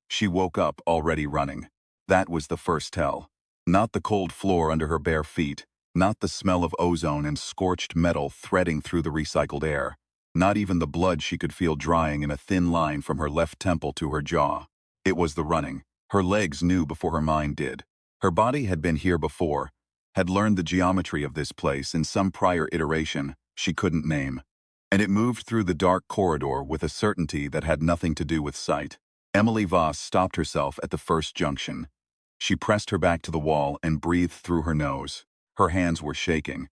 She woke up already running. That was the first tell. Not the cold floor under her bare feet, not the smell of ozone and scorched metal threading through the recycled air, not even the blood she could feel drying in a thin line from her left temple to her jaw. It was the running. Her legs knew before her mind did. Her body had been here before, had learned the geometry of this place in some prior iteration she couldn't name. And it moved through the dark corridor with a certainty that had nothing to do with sight. Emily Voss stopped herself at the first junction. She pressed her back to the wall and breathed through her nose. Her hands were shaking.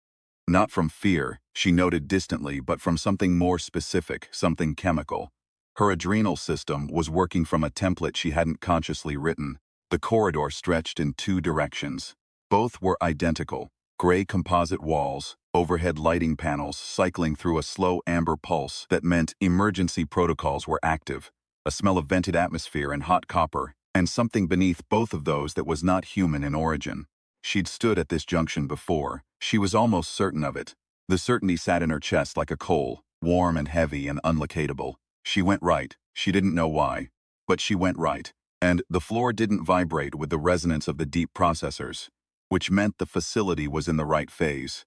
Not from fear, she noted distantly, but from something more specific, something chemical. Her adrenal system was working from a template she hadn't consciously written. The corridor stretched in two directions. Both were identical, gray composite walls, overhead lighting panels cycling through a slow amber pulse that meant emergency protocols were active, a smell of vented atmosphere and hot copper, and something beneath both of those that was not human in origin. She'd stood at this junction before. She was almost certain of it. The certainty sat in her chest like a coal, warm and heavy and unlocatable. She went right. She didn't know why. But she went right. And the floor didn't vibrate with the resonance of the deep processors, which meant the facility was in the right phase,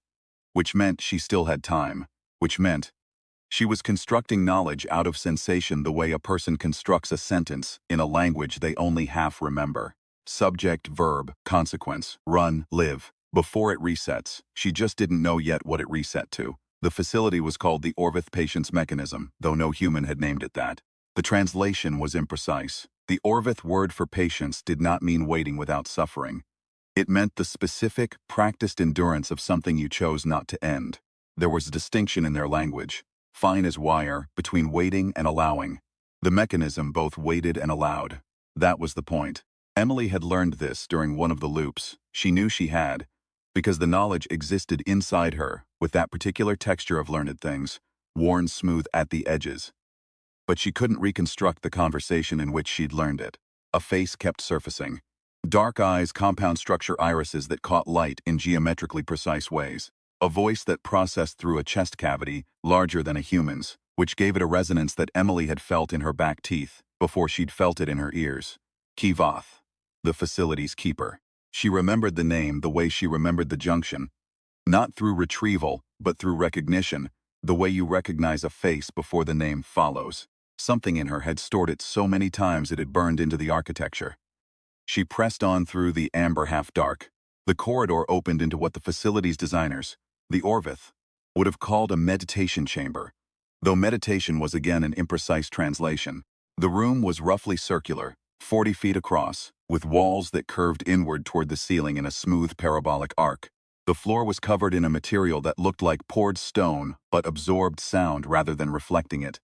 which meant she still had time, which meant she was constructing knowledge out of sensation the way a person constructs a sentence in a language they only half remember. Subject, verb, consequence, run, live. Before it resets, she just didn't know yet what it reset to. The facility was called the Orvith Patience Mechanism, though no human had named it that. The translation was imprecise. The Orvith word for patience did not mean waiting without suffering. It meant the specific, practiced endurance of something you chose not to end. There was a distinction in their language, fine as wire, between waiting and allowing. The mechanism both waited and allowed. That was the point. Emily had learned this during one of the loops. She knew she had, because the knowledge existed inside her, with that particular texture of learned things, worn smooth at the edges. But she couldn't reconstruct the conversation in which she'd learned it. A face kept surfacing. Dark eyes, compound structure irises that caught light in geometrically precise ways. A voice that processed through a chest cavity larger than a human's, which gave it a resonance that Emily had felt in her back teeth before she'd felt it in her ears. Kivath, the facility's keeper. She remembered the name the way she remembered the junction. Not through retrieval, but through recognition, the way you recognize a face before the name follows. Something in her had stored it so many times it had burned into the architecture. She pressed on through the amber half-dark. The corridor opened into what the facility's designers, the Orvith, would have called a meditation chamber, though meditation was again an imprecise translation. The room was roughly circular, 40 feet across, with walls that curved inward toward the ceiling in a smooth parabolic arc. The floor was covered in a material that looked like poured stone but absorbed sound rather than reflecting it,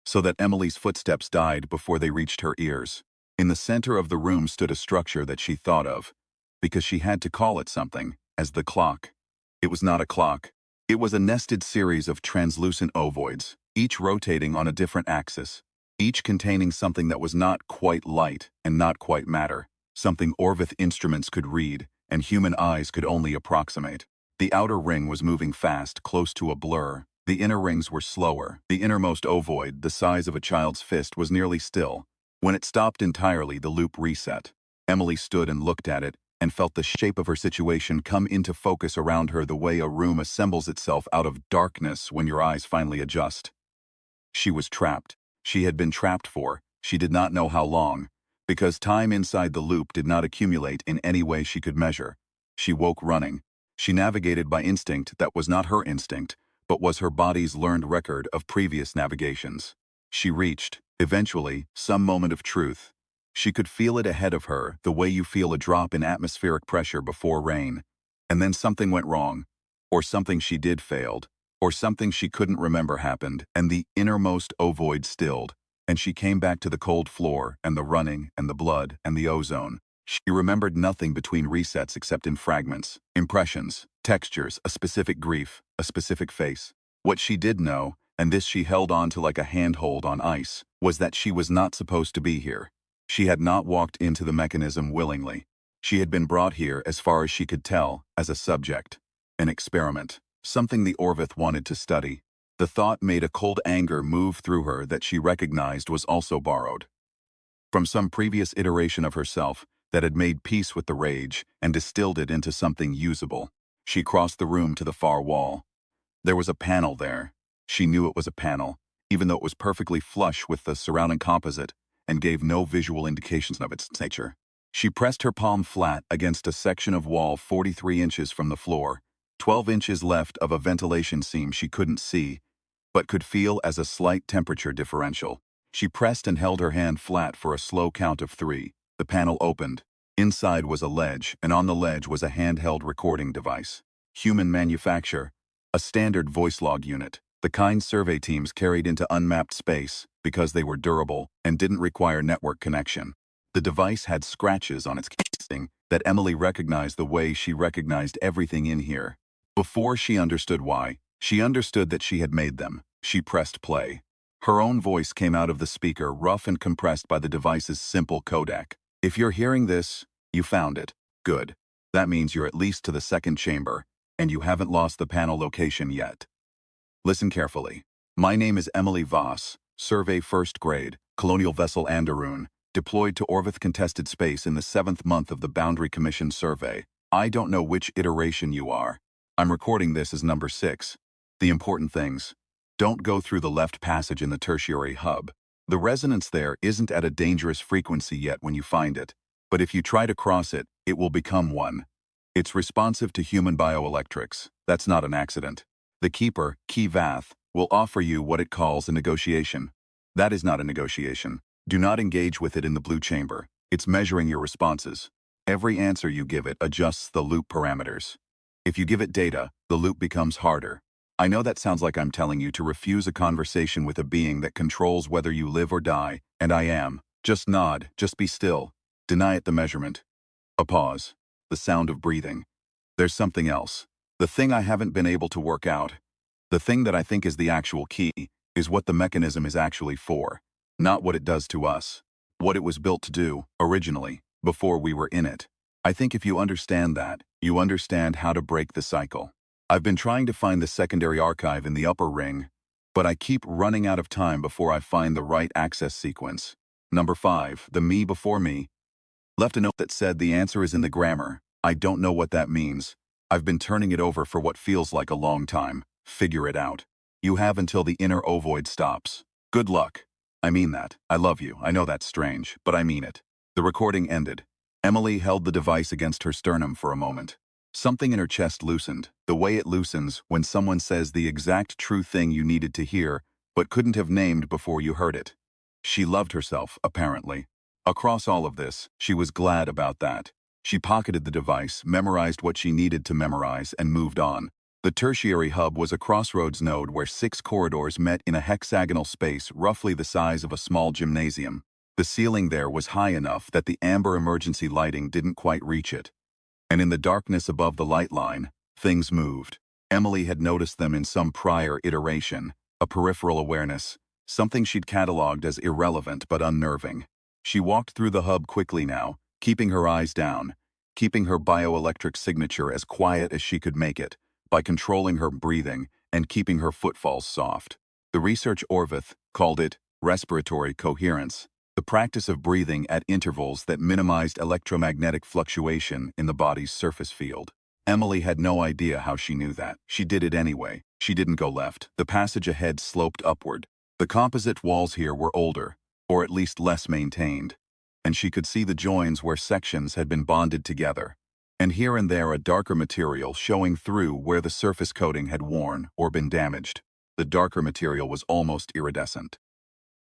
so that Emily's footsteps died before they reached her ears. In the center of the room stood a structure that she thought of, because she had to call it something, as the clock. It was not a clock. It was a nested series of translucent ovoids, each rotating on a different axis, each containing something that was not quite light and not quite matter, something Orvith instruments could read and human eyes could only approximate. The outer ring was moving fast, close to a blur. The inner rings were slower. The innermost ovoid, the size of a child's fist, was nearly still. When it stopped entirely, the loop reset. Emily stood and looked at it and felt the shape of her situation come into focus around her the way a room assembles itself out of darkness when your eyes finally adjust. She was trapped. She had been trapped for, she did not know how long, because time inside the loop did not accumulate in any way she could measure. She woke running. She navigated by instinct that was not her instinct, but was her body's learned record of previous navigations. She reached, eventually, some moment of truth. She could feel it ahead of her, the way you feel a drop in atmospheric pressure before rain. And then something went wrong, or something she did failed, or something she couldn't remember happened, and the innermost ovoid stilled, and she came back to the cold floor, and the running, and the blood, and the ozone. She remembered nothing between resets except in fragments, impressions, textures, a specific grief, a specific face. What she did know, and this she held on to like a handhold on ice, was that she was not supposed to be here. She had not walked into the mechanism willingly. She had been brought here, as far as she could tell, as a subject, an experiment, something the Orvith wanted to study. The thought made a cold anger move through her that she recognized was also borrowed. from some previous iteration of herself that had made peace with the rage and distilled it into something usable. She crossed the room to the far wall. There was a panel there. She knew it was a panel, even though it was perfectly flush with the surrounding composite and gave no visual indications of its nature. She pressed her palm flat against a section of wall 43 inches from the floor, 12 inches left of a ventilation seam she couldn't see, but could feel as a slight temperature differential. She pressed and held her hand flat for a slow count of 3. The panel opened. Inside was a ledge, and on the ledge was a handheld recording device. Human manufacture. A standard voice log unit, the kind survey teams carried into unmapped space because they were durable and didn't require network connection. The device had scratches on its casing that Emily recognized the way she recognized everything in here. Before she understood why, she understood that she had made them. She pressed play. Her own voice came out of the speaker, rough and compressed by the device's simple codec. If you're hearing this, you found it. Good. That means you're at least to the second chamber, and you haven't lost the panel location yet. Listen carefully. My name is Emily Voss, Survey 1st Grade, Colonial Vessel Anderoon, deployed to Orvith Contested Space in the 7th month of the Boundary Commission Survey. I don't know which iteration you are. I'm recording this as number 6. The important things. Don't go through the left passage in the tertiary hub. The resonance there isn't at a dangerous frequency yet when you find it, but if you try to cross it, it will become one. It's responsive to human bioelectrics. That's not an accident. The Keeper, Kivath, will offer you what it calls a negotiation. That is not a negotiation. Do not engage with it in the blue chamber. It's measuring your responses. Every answer you give it adjusts the loop parameters. If you give it data, the loop becomes harder. I know that sounds like I'm telling you to refuse a conversation with a being that controls whether you live or die, and I am. Just nod, just be still. Deny it the measurement. A pause. The sound of breathing. There's something else. The thing I haven't been able to work out. The thing that I think is the actual key, is what the mechanism is actually for. Not what it does to us. What it was built to do, originally, before we were in it. I think if you understand that, you understand how to break the cycle. I've been trying to find the secondary archive in the upper ring, but I keep running out of time before I find the right access sequence. Number 5, the me before me, left a note that said the answer is in the grammar. I don't know what that means. I've been turning it over for what feels like a long time. Figure it out. You have until the inner ovoid stops. Good luck. I mean that. I love you. I know that's strange, but I mean it. The recording ended. Emily held the device against her sternum for a moment. Something in her chest loosened, the way it loosens when someone says the exact true thing you needed to hear, but couldn't have named before you heard it. She loved herself, apparently. Across all of this, she was glad about that. She pocketed the device, memorized what she needed to memorize, and moved on. The tertiary hub was a crossroads node where 6 corridors met in a hexagonal space roughly the size of a small gymnasium. The ceiling there was high enough that the amber emergency lighting didn't quite reach it. And in the darkness above the light line, things moved. Emily had noticed them in some prior iteration, a peripheral awareness, something she'd cataloged as irrelevant but unnerving. She walked through the hub quickly now, keeping her eyes down, keeping her bioelectric signature as quiet as she could make it, by controlling her breathing and keeping her footfalls soft. The research Orvith called it respiratory coherence, the practice of breathing at intervals that minimized electromagnetic fluctuation in the body's surface field. Emily had no idea how she knew that. She did it anyway. She didn't go left. The passage ahead sloped upward. The composite walls here were older, or at least less maintained, and she could see the joins where sections had been bonded together, and here and there a darker material showing through where the surface coating had worn or been damaged. The darker material was almost iridescent.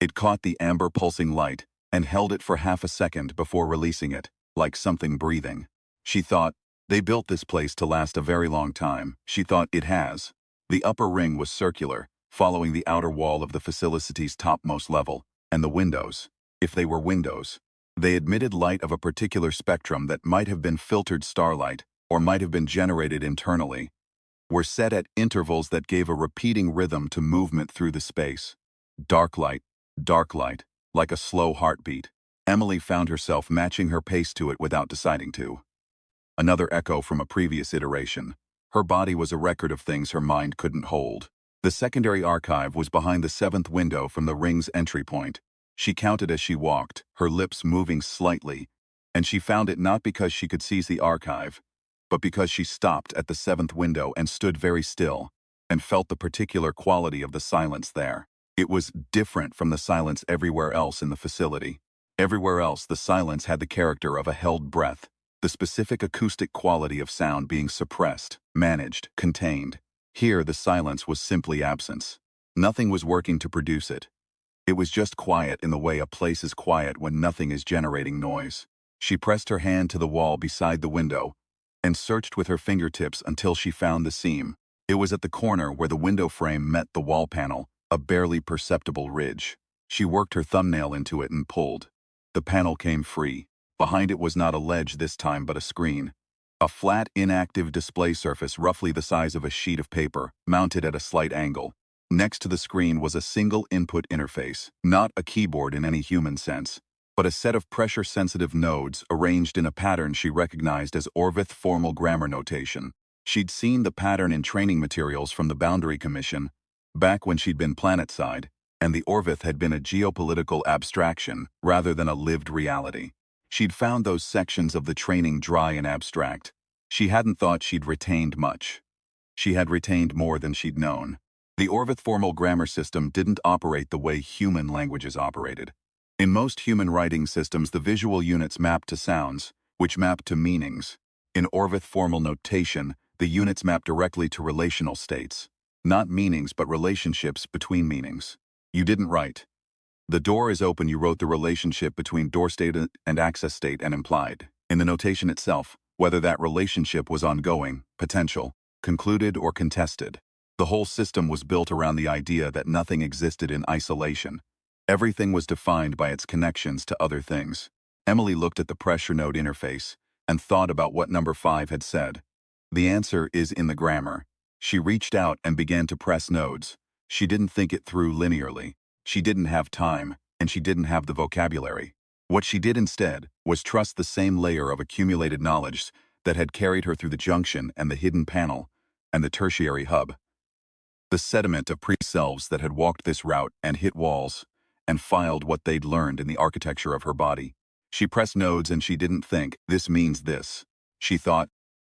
It caught the amber pulsing light and held it for half a second before releasing it, like something breathing. She thought, they built this place to last a very long time. She thought it has. The upper ring was circular, following the outer wall of the facility's topmost level, and the windows, if they were windows, they admitted light of a particular spectrum that might have been filtered starlight or might have been generated internally, were set at intervals that gave a repeating rhythm to movement through the space. Dark light, like a slow heartbeat. Emily found herself matching her pace to it without deciding to. Another echo from a previous iteration. Her body was a record of things her mind couldn't hold. The secondary archive was behind the 7th window from the ring's entry point. She counted as she walked, her lips moving slightly, and she found it not because she could seize the archive, but because she stopped at the seventh window and stood very still, and felt the particular quality of the silence there. It was different from the silence everywhere else in the facility. Everywhere else, the silence had the character of a held breath, the specific acoustic quality of sound being suppressed, managed, contained. Here, the silence was simply absence. Nothing was working to produce it. It was just quiet in the way a place is quiet when nothing is generating noise. She pressed her hand to the wall beside the window and searched with her fingertips until she found the seam. It was at the corner where the window frame met the wall panel, a barely perceptible ridge. She worked her thumbnail into it and pulled. The panel came free. Behind it was not a ledge this time but a screen. A flat, inactive display surface roughly the size of a sheet of paper, mounted at a slight angle. Next to the screen was a single input interface, not a keyboard in any human sense, but a set of pressure-sensitive nodes arranged in a pattern she recognized as Orvith formal grammar notation. She'd seen the pattern in training materials from the Boundary Commission, back when she'd been planetside, and the Orvith had been a geopolitical abstraction rather than a lived reality. She'd found those sections of the training dry and abstract. She hadn't thought she'd retained much. She had retained more than she'd known. The Orvith formal grammar system didn't operate the way human languages operated. In most human writing systems, the visual units map to sounds, which map to meanings. In Orvith formal notation, the units map directly to relational states. Not meanings, but relationships between meanings. You didn't write. The door is open, you wrote the relationship between door state and access state and implied. In the notation itself, whether that relationship was ongoing, potential, concluded, or contested. The whole system was built around the idea that nothing existed in isolation. Everything was defined by its connections to other things. Emily looked at the pressure node interface and thought about what number 5 had said. The answer is in the grammar. She reached out and began to press nodes. She didn't think it through linearly. She didn't have time, and she didn't have the vocabulary. What she did instead was trust the same layer of accumulated knowledge that had carried her through the junction and the hidden panel and the tertiary hub. The sediment of pre-selves that had walked this route and hit walls and filed what they'd learned in the architecture of her body. She pressed nodes and she didn't think, this means this. She thought,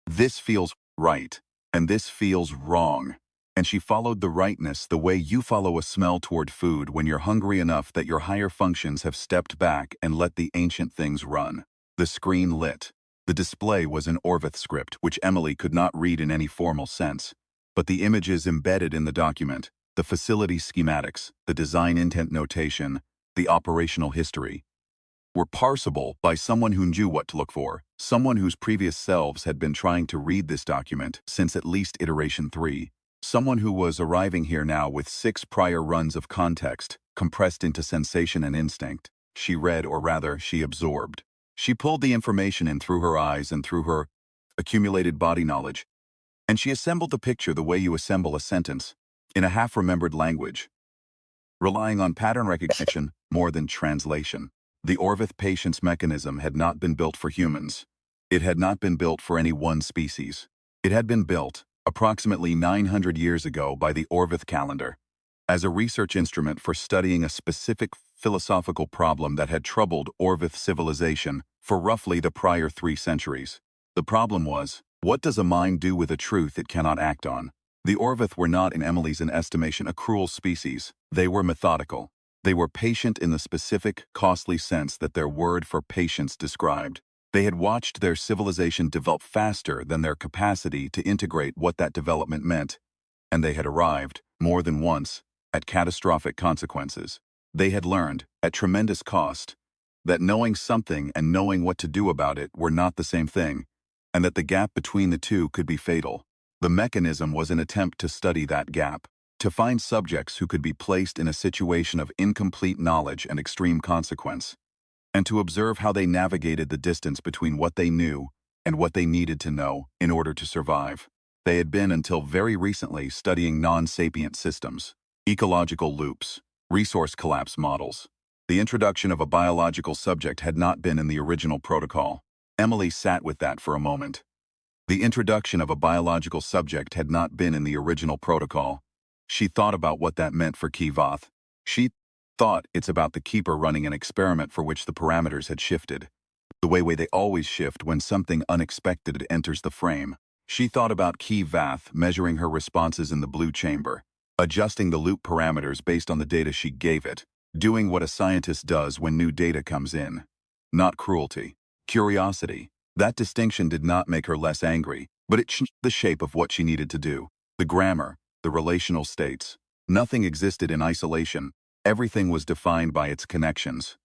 this feels right, and this feels wrong. And she followed the rightness the way you follow a smell toward food when you're hungry enough that your higher functions have stepped back and let the ancient things run. The screen lit. The display was an Orvith script, which Emily could not read in any formal sense. But the images embedded in the document, the facility schematics, the design intent notation, the operational history, were parsable by someone who knew what to look for, someone whose previous selves had been trying to read this document since at least iteration 3, someone who was arriving here now with 6 prior runs of context, compressed into sensation and instinct. She read, or rather, she absorbed. She pulled the information in through her eyes and through her accumulated body knowledge, and she assembled the picture the way you assemble a sentence, in a half-remembered language, relying on pattern recognition more than translation. The Orvith patience mechanism had not been built for humans. It had not been built for any one species. It had been built, approximately 900 years ago by the Orvith calendar, as a research instrument for studying a specific philosophical problem that had troubled Orvith civilization for roughly the prior 3 centuries. The problem was, what does a mind do with a truth it cannot act on? The Orvith were not, in Emily's estimation, a cruel species. They were methodical. They were patient in the specific, costly sense that their word for patience described. They had watched their civilization develop faster than their capacity to integrate what that development meant, and they had arrived, more than once, at catastrophic consequences. They had learned, at tremendous cost, that knowing something and knowing what to do about it were not the same thing, and that the gap between the two could be fatal. The mechanism was an attempt to study that gap, to find subjects who could be placed in a situation of incomplete knowledge and extreme consequence, and to observe how they navigated the distance between what they knew and what they needed to know in order to survive. They had been, until very recently, studying non-sapient systems, ecological loops, resource collapse models. The introduction of a biological subject had not been in the original protocol. Emily sat with that for a moment. The introduction of a biological subject had not been in the original protocol. She thought about what that meant for Kivath. She thought it's about the keeper running an experiment for which the parameters had shifted. The way they always shift when something unexpected enters the frame. She thought about Key Vath measuring her responses in the blue chamber, adjusting the loop parameters based on the data she gave it, doing what a scientist does when new data comes in. Not cruelty. Curiosity. That distinction did not make her less angry, but it changed the shape of what she needed to do. The grammar, the relational states. Nothing existed in isolation. Everything was defined by its connections.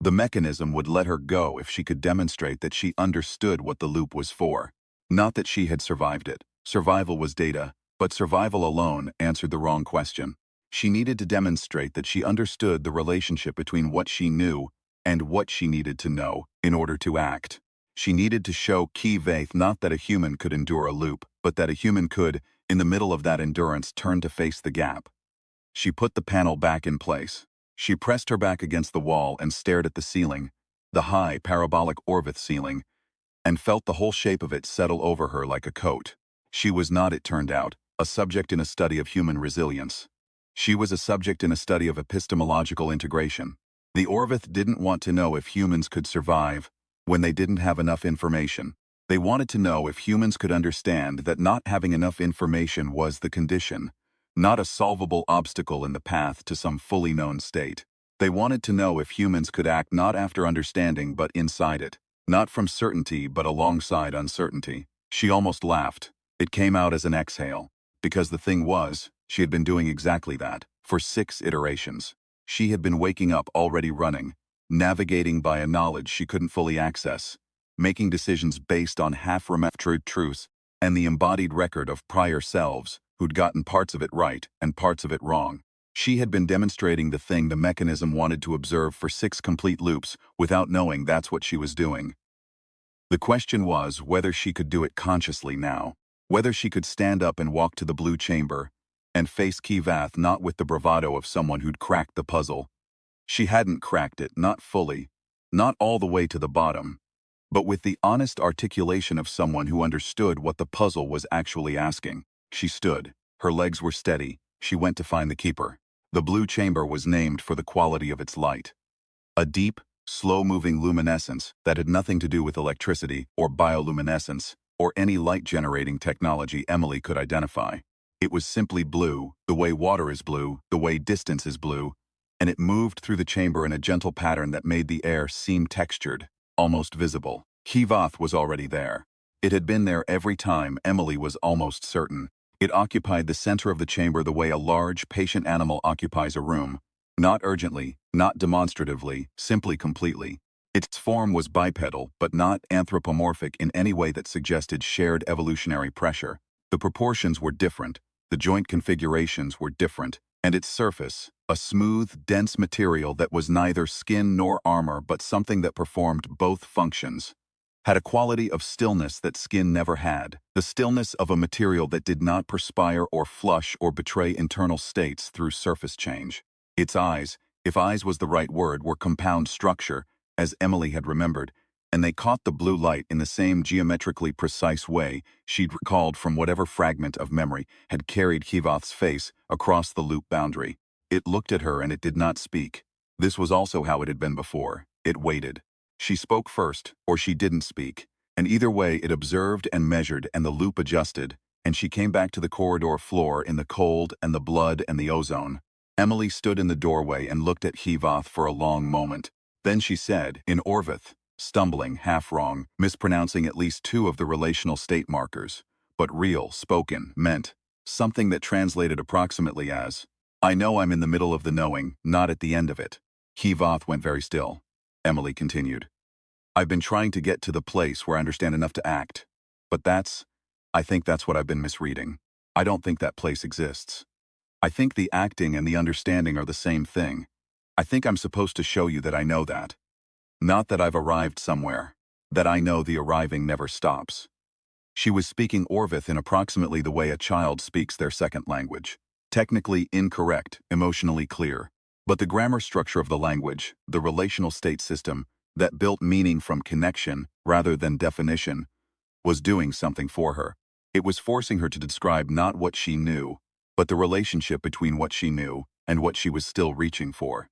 The mechanism would let her go if she could demonstrate that she understood what the loop was for. Not that she had survived it. Survival was data, but survival alone answered the wrong question. She needed to demonstrate that she understood the relationship between what she knew and what she needed to know in order to act. She needed to show Key Vath not that a human could endure a loop, but that a human could, in the middle of that endurance, turn to face the gap. She put the panel back in place. She pressed her back against the wall and stared at the ceiling, the high, parabolic Orvith ceiling, and felt the whole shape of it settle over her like a coat. She was not, it turned out, a subject in a study of human resilience. She was a subject in a study of epistemological integration. The Orvith didn't want to know if humans could survive when they didn't have enough information. They wanted to know if humans could understand that not having enough information was the condition, not a solvable obstacle in the path to some fully known state. They wanted to know if humans could act not after understanding but inside it, not from certainty but alongside uncertainty. She almost laughed. It came out as an exhale. Because the thing was, she had been doing exactly that, for 6 iterations. She had been waking up already running, navigating by a knowledge she couldn't fully access, making decisions based on half-remembered truths and the embodied record of prior selves who'd gotten parts of it right and parts of it wrong. She had been demonstrating the thing the mechanism wanted to observe for 6 complete loops without knowing that's what she was doing. The question was whether she could do it consciously now, whether she could stand up and walk to the blue chamber and face Key Vath not with the bravado of someone who'd cracked the puzzle. She hadn't cracked it, not fully, not all the way to the bottom, but with the honest articulation of someone who understood what the puzzle was actually asking. She stood. Her legs were steady. She went to find the keeper. The blue chamber was named for the quality of its light. A deep, slow-moving luminescence that had nothing to do with electricity or bioluminescence or any light-generating technology Emily could identify. It was simply blue, the way water is blue, the way distance is blue, and it moved through the chamber in a gentle pattern that made the air seem textured, almost visible. Key Vath was already there. It had been there every time, Emily was almost certain. It occupied the center of the chamber the way a large, patient animal occupies a room. Not urgently, not demonstratively, simply completely. Its form was bipedal, but not anthropomorphic in any way that suggested shared evolutionary pressure. The proportions were different, the joint configurations were different, and its surface, a smooth, dense material that was neither skin nor armor but something that performed both functions, had a quality of stillness that skin never had, the stillness of a material that did not perspire or flush or betray internal states through surface change. Its eyes, if eyes was the right word, were compound structure, as Emily had remembered, and they caught the blue light in the same geometrically precise way she'd recalled from whatever fragment of memory had carried Key Vath's face across the loop boundary. It looked at her and it did not speak. This was also how it had been before. It waited. She spoke first, or she didn't speak, and either way it observed and measured and the loop adjusted, and she came back to the corridor floor in the cold and the blood and the ozone. Emily stood in the doorway and looked at Key Vath for a long moment. Then she said, in Orvith, stumbling, half wrong, mispronouncing at least 2 of the relational state markers, but real, spoken, meant something that translated approximately as, I know I'm in the middle of the knowing, not at the end of it. Key Vath went very still. Emily continued, I've been trying to get to the place where I understand enough to act. But I think that's what I've been misreading. I don't think that place exists. I think the acting and the understanding are the same thing. I think I'm supposed to show you that I know that. Not that I've arrived somewhere. That I know the arriving never stops. She was speaking Orvith in approximately the way a child speaks their second language. Technically incorrect, emotionally clear. But the grammar structure of the language, the relational state system, that built meaning from connection rather than definition, was doing something for her. It was forcing her to describe not what she knew, but the relationship between what she knew and what she was still reaching for.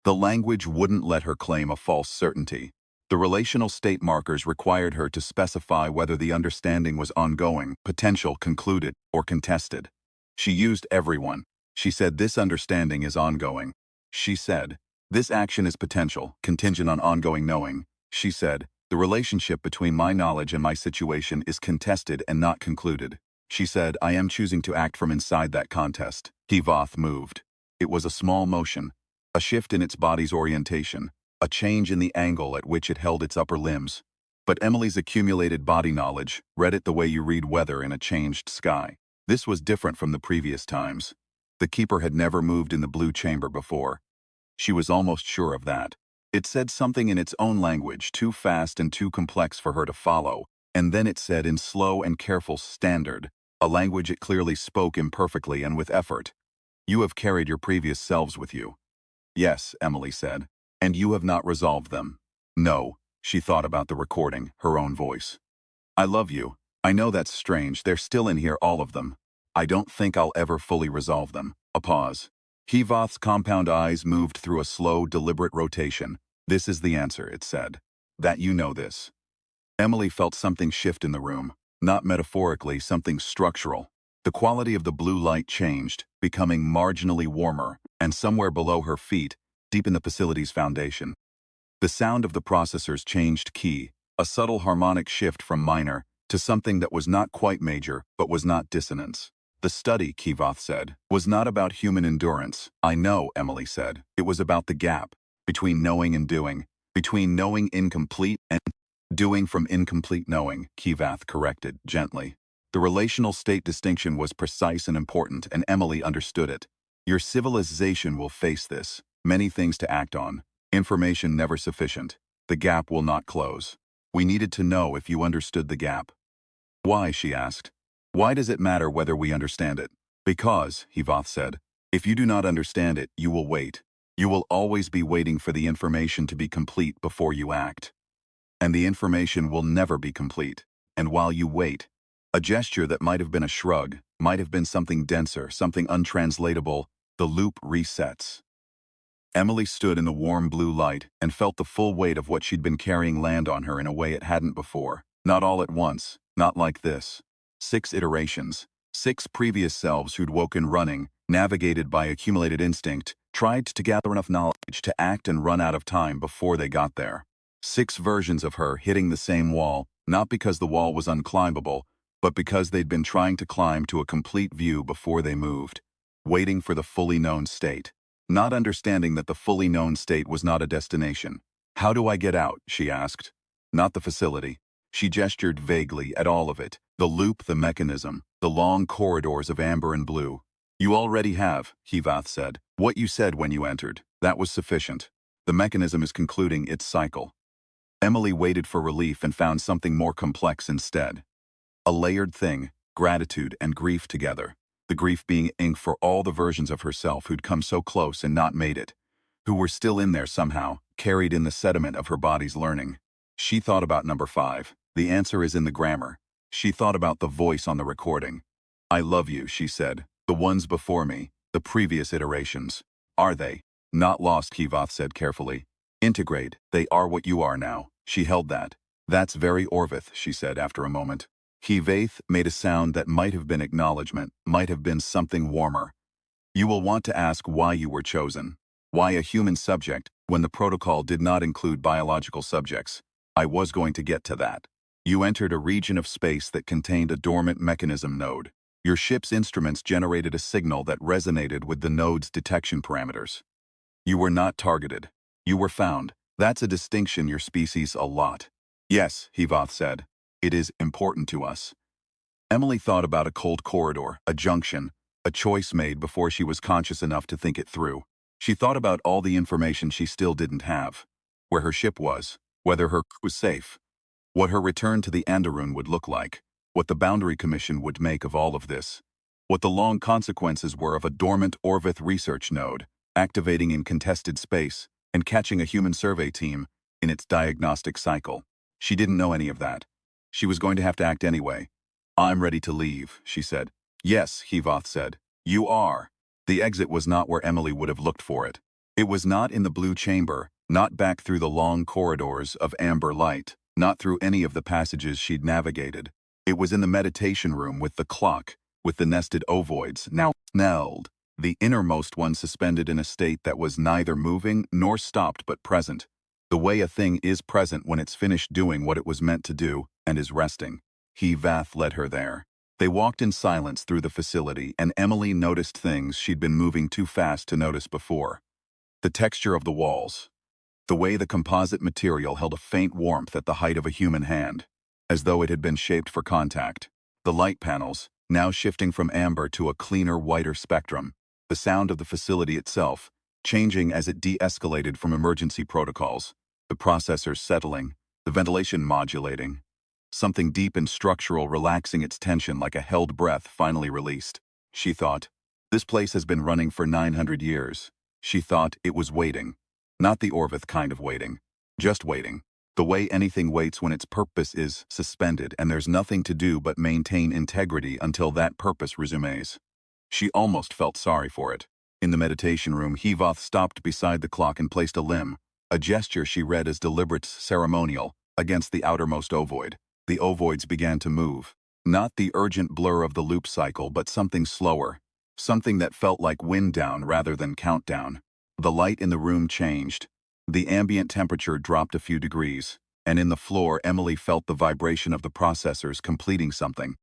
The language wouldn't let her claim a false certainty. The relational state markers required her to specify whether the understanding was ongoing, potential, concluded, or contested. She used everyone. She said this understanding is ongoing. She said, this action is potential, contingent on ongoing knowing. She said, the relationship between my knowledge and my situation is contested and not concluded. She said, I am choosing to act from inside that contest. Hivath moved. It was a small motion, a shift in its body's orientation, a change in the angle at which it held its upper limbs. But Emily's accumulated body knowledge read it the way you read weather in a changed sky. This was different from the previous times. The keeper had never moved in the blue chamber before. She was almost sure of that. It said something in its own language, too fast and too complex for her to follow, and then it said in slow and careful standard, a language it clearly spoke imperfectly and with effort. You have carried your previous selves with you. Yes, Emily said. And you have not resolved them. No, she thought about the recording, her own voice. I love you. I know that's strange, they're still in here, all of them. I don't think I'll ever fully resolve them. A pause. Hivath's compound eyes moved through a slow, deliberate rotation. This is the answer, it said. That you know this. Emily felt something shift in the room. Not metaphorically, something structural. The quality of the blue light changed, becoming marginally warmer, and somewhere below her feet, deep in the facility's foundation. The sound of the processors changed key, a subtle harmonic shift from minor to something that was not quite major, but was not dissonance. The study, Hivath said, was not about human endurance. I know, Emily said. It was about the gap between knowing and doing, between knowing incomplete and doing from incomplete knowing, Hivath corrected gently. The relational state distinction was precise and important, and Emily understood it. Your civilization will face this. Many things to act on. Information never sufficient. The gap will not close. We needed to know if you understood the gap. Why, she asked. Why does it matter whether we understand it? Because, Hivath said, if you do not understand it, you will wait. You will always be waiting for the information to be complete before you act. And the information will never be complete. And while you wait, a gesture that might have been a shrug, might have been something denser, something untranslatable, the loop resets. Emily stood in the warm blue light and felt the full weight of what she'd been carrying land on her in a way it hadn't before. Not all at once, not like this. 6 iterations, 6 previous selves who'd woken running, navigated by accumulated instinct, tried to gather enough knowledge to act and run out of time before they got there. 6 versions of her hitting the same wall, not because the wall was unclimbable, but because they'd been trying to climb to a complete view before they moved, waiting for the fully known state. Not understanding that the fully known state was not a destination. How do I get out, she asked. Not the facility. She gestured vaguely at all of it, the loop, the mechanism, the long corridors of amber and blue. You already have, Hivath said. What you said when you entered, that was sufficient. The mechanism is concluding its cycle. Emily waited for relief and found something more complex instead. A layered thing, gratitude and grief together. The grief being ink for all the versions of herself who'd come so close and not made it, who were still in there somehow, carried in the sediment of her body's learning. She thought about number 5. The answer is in the grammar. She thought about the voice on the recording. I love you, she said. The ones before me, the previous iterations. Are they? Not lost, Hivath said carefully. Integrate, they are what you are now. She held that. That's very Orvith, she said after a moment. Hivath made a sound that might have been acknowledgement, might have been something warmer. You will want to ask why you were chosen. Why a human subject, when the protocol did not include biological subjects. I was going to get to that. You entered a region of space that contained a dormant mechanism node. Your ship's instruments generated a signal that resonated with the node's detection parameters. You were not targeted. You were found. That's a distinction your species a lot. Yes, Hivath said. It is important to us. Emily thought about a cold corridor, a junction, a choice made before she was conscious enough to think it through. She thought about all the information she still didn't have. Where her ship was, whether her crew was safe, what her return to the Andarun would look like, what the Boundary Commission would make of all of this, what the long consequences were of a dormant Orvith research node, activating in contested space, and catching a human survey team in its diagnostic cycle. She didn't know any of that. She was going to have to act anyway. I'm ready to leave, she said. Yes, Hivath said. You are. The exit was not where Emily would have looked for it. It was not in the blue chamber, not back through the long corridors of amber light, not through any of the passages she'd navigated. It was in the meditation room with the clock, with the nested ovoids, now snelled, the innermost one suspended in a state that was neither moving nor stopped but present, the way a thing is present when it's finished doing what it was meant to do and is resting. Vath led her there. They walked in silence through the facility, and Emily noticed things she'd been moving too fast to notice before. The texture of the walls. The way the composite material held a faint warmth at the height of a human hand, as though it had been shaped for contact. The light panels, now shifting from amber to a cleaner, whiter spectrum. The sound of the facility itself, changing as it de-escalated from emergency protocols. The processors settling, the ventilation modulating. Something deep and structural relaxing its tension like a held breath finally released. She thought, this place has been running for 900 years. She thought it was waiting. Not the Orvith kind of waiting. Just waiting. The way anything waits when its purpose is suspended and there's nothing to do but maintain integrity until that purpose resumes. She almost felt sorry for it. In the meditation room, Hevoth stopped beside the clock and placed a limb, a gesture she read as deliberate ceremonial, against the outermost ovoid. The ovoids began to move. Not the urgent blur of the loop cycle, but something slower. Something that felt like wind down rather than countdown. The light in the room changed. The ambient temperature dropped a few degrees, and in the floor Emily felt the vibration of the processors completing something.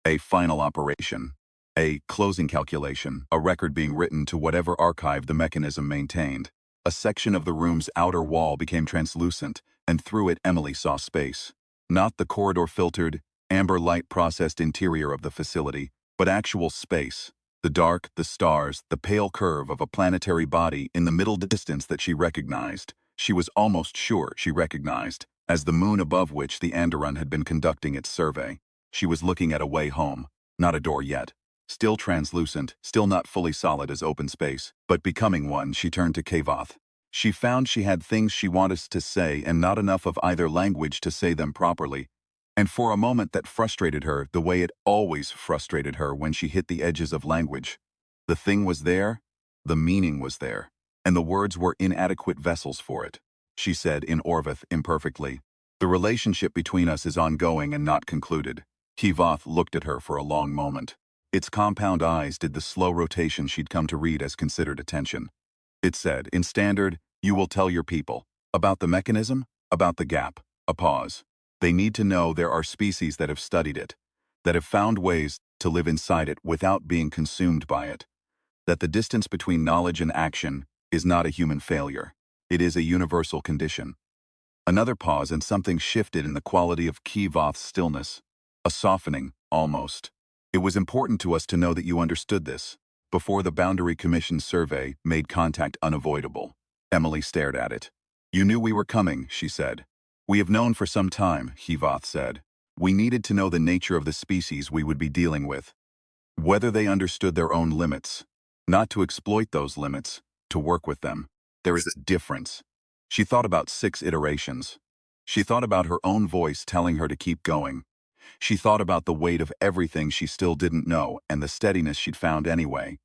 A final operation. A closing calculation, a record being written to whatever archive the mechanism maintained. A section of the room's outer wall became translucent, and through it Emily saw space. Not the corridor-filtered, amber light-processed interior of the facility, but actual space. The dark, the stars, the pale curve of a planetary body in the middle distance that she recognized. She was almost sure she recognized, as the moon above which the Andoran had been conducting its survey. She was looking at a way home, not a door yet. Still translucent, still not fully solid as open space, but becoming one. She turned to Kavoth. She found she had things she wanted to say and not enough of either language to say them properly. And for a moment that frustrated her the way it always frustrated her when she hit the edges of language. The thing was there, the meaning was there, and the words were inadequate vessels for it. She said in Orvith imperfectly, "The relationship between us is ongoing and not concluded." Kavoth looked at her for a long moment. Its compound eyes did the slow rotation she'd come to read as considered attention. It said, in standard, "You will tell your people. About the mechanism, about the gap." A pause. "They need to know there are species that have studied it, that have found ways to live inside it without being consumed by it. That the distance between knowledge and action is not a human failure. It is a universal condition." Another pause, and something shifted in the quality of Kavoth's stillness. A softening, almost. "It was important to us to know that you understood this, before the Boundary Commission survey made contact unavoidable." Emily stared at it. "You knew we were coming," she said. "We have known for some time," Kavoth said. "We needed to know the nature of the species we would be dealing with. Whether they understood their own limits. Not to exploit those limits, to work with them. There is a difference." She thought about 6 iterations. She thought about her own voice telling her to keep going. She thought about the weight of everything she still didn't know and the steadiness she'd found anyway.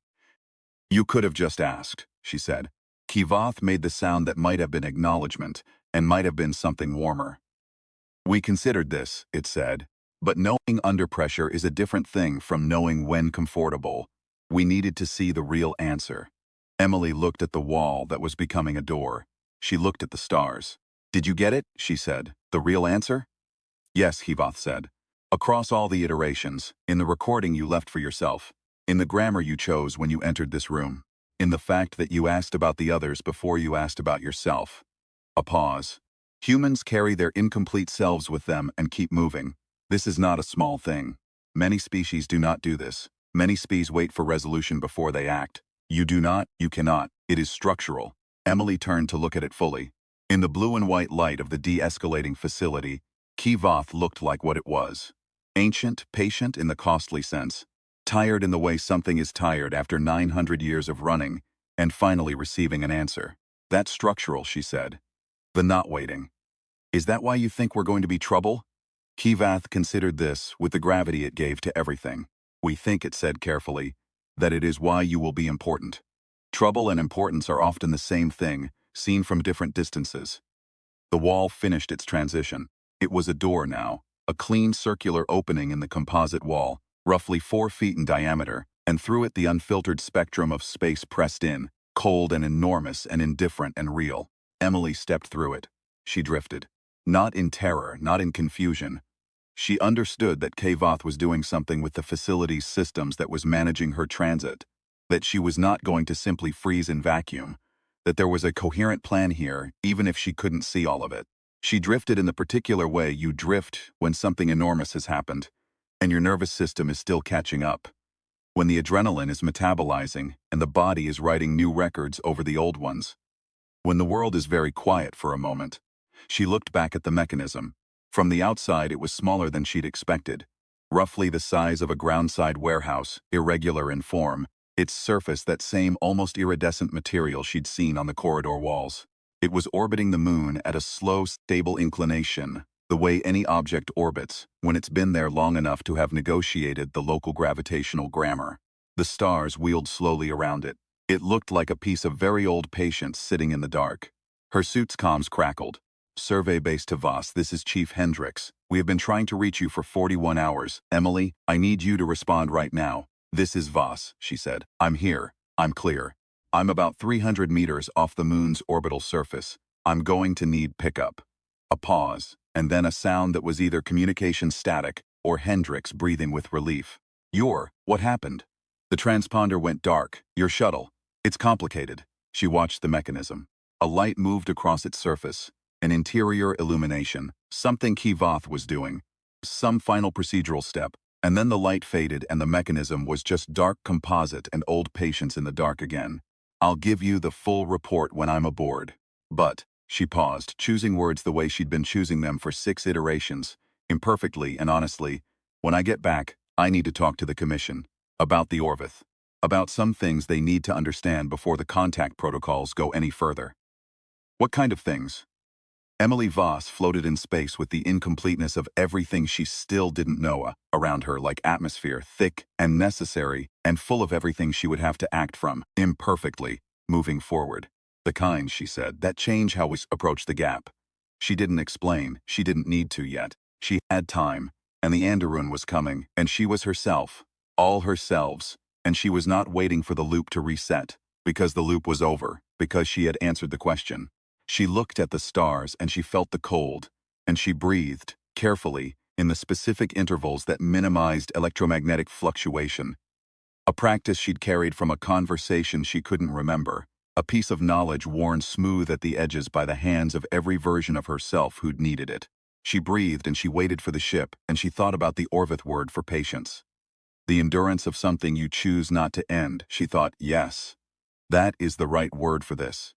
"You could have just asked," she said. Kavoth made the sound that might have been acknowledgement and might have been something warmer. "We considered this," it said, "but knowing under pressure is a different thing from knowing when comfortable. We needed to see the real answer." Emily looked at the wall that was becoming a door. She looked at the stars. "Did you get it?" she said. "The real answer?" "Yes," Kavoth said. "Across all the iterations, in the recording you left for yourself, in the grammar you chose when you entered this room, in the fact that you asked about the others before you asked about yourself." A pause. "Humans carry their incomplete selves with them and keep moving. This is not a small thing. Many species do not do this. Many species wait for resolution before they act. You do not, you cannot. It is structural." Emily turned to look at it fully. In the blue and white light of the de-escalating facility, Kavoth looked like what it was. Ancient, patient in the costly sense. Tired in the way something is tired after 900 years of running, and finally receiving an answer. "That's structural," she said. "The not waiting. Is that why you think we're going to be trouble?" Kavoth considered this with the gravity it gave to everything. "We think," it said carefully, "that it is why you will be important." Trouble and importance are often the same thing, seen from different distances. The wall finished its transition. It was a door now, a clean circular opening in the composite wall, roughly 4 feet in diameter, and through it the unfiltered spectrum of space pressed in, cold and enormous and indifferent and real. Emily stepped through it. She drifted. Not in terror, not in confusion. She understood that Kavoth was doing something with the facility's systems that was managing her transit, that she was not going to simply freeze in vacuum, that there was a coherent plan here, even if she couldn't see all of it. She drifted in the particular way you drift when something enormous has happened, and your nervous system is still catching up. When the adrenaline is metabolizing and the body is writing new records over the old ones. When the world is very quiet for a moment. She looked back at the mechanism. From the outside, it was smaller than she'd expected. Roughly the size of a groundside warehouse, irregular in form, its surface that same almost iridescent material she'd seen on the corridor walls. It was orbiting the moon at a slow, stable inclination, the way any object orbits when it's been there long enough to have negotiated the local gravitational grammar. The stars wheeled slowly around it. It looked like a piece of very old patience sitting in the dark. Her suit's comms crackled. Survey base to Voss, this is Chief Hendricks. We have been trying to reach you for 41 hours. Emily, I need you to respond right now. This is Voss, she said. I'm here. I'm clear. I'm about 300 meters off the moon's orbital surface. I'm going to need pickup. A pause, and then a sound that was either communication static or Hendricks breathing with relief. What happened? The transponder went dark. Your shuttle. It's complicated. She watched the mechanism. A light moved across its surface. An interior illumination. Something Kavoth was doing. Some final procedural step. And then the light faded and the mechanism was just dark composite and old patience in the dark again. I'll give you the full report when I'm aboard. But, she paused, choosing words the way she'd been choosing them for 6 iterations, imperfectly and honestly. When I get back, I need to talk to the Commission. About the Orvith. About some things they need to understand before the contact protocols go any further. What kind of things? Emily Voss floated in space with the incompleteness of everything she still didn't know around her, like atmosphere, thick and necessary, and full of everything she would have to act from, imperfectly, moving forward. The kind, she said, that change how we approach the gap. She didn't explain, she didn't need to yet. She had time, and the Anderun was coming, and she was herself, all herselves, and she was not waiting for the loop to reset, because the loop was over, because she had answered the question. She looked at the stars and she felt the cold, and she breathed, carefully, in the specific intervals that minimized electromagnetic fluctuation. A practice she'd carried from a conversation she couldn't remember, a piece of knowledge worn smooth at the edges by the hands of every version of herself who'd needed it. She breathed and she waited for the ship, and she thought about the Orvith word for patience. The endurance of something you choose not to end, she thought, yes. That is the right word for this.